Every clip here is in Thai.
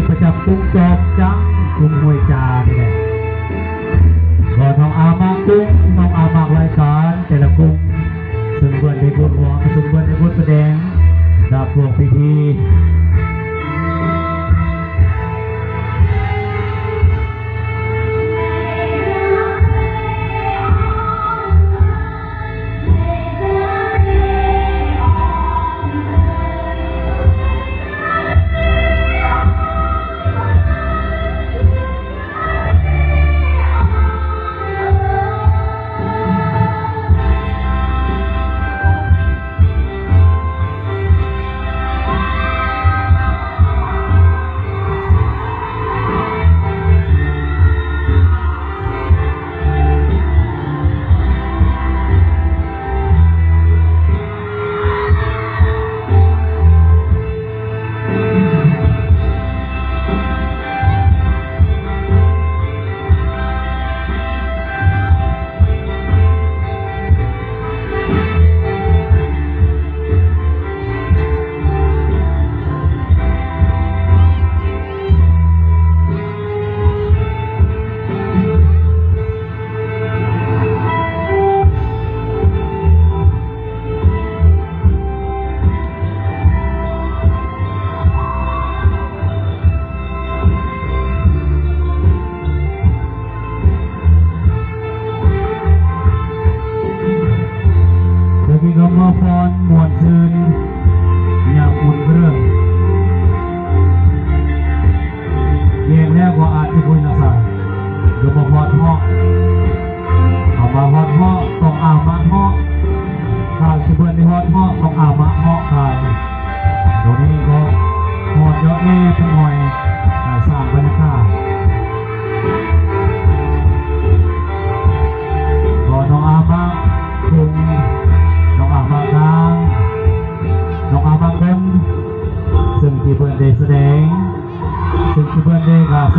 ประจำกุ้งจอบจังกุ้งห้วยจานี่แหละก็น้องอามากุ้งน้องอามารายการแต่ละกุ้งซึ่งเพื่อนในบทหวงซึ่งเพื่อนในบทแสดงดาบพวกพิธีมาฟอนมวนซื่นอยากอุ่นเรื่องเย็นแล้วก็อาจจะคุยนะสายเดี๋ยวมาฮอดห้อเอามาฮอดห้อต้องอามาห้อข่าวที่เพื่อนในฮอดห้อต้องอามาห้อกันตรงนี้ก็ฮอดเยอะแน่ทั้งหน่อยสร้างบรรยากาศก็น้องอามาคุงน้องอามาทางน้องอามาคนซึ่งที่เพื่อนได้แสดงซึ่งที่เพื่อนได้กาโซ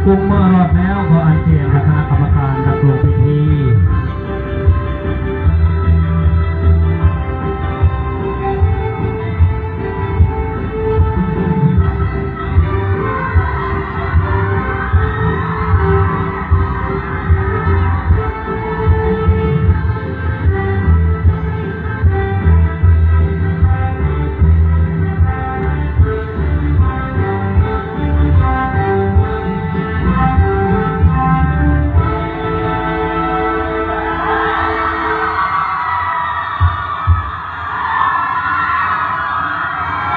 ปรุงเมื่อรอดแล้วก็อันเชิญคณะกรรม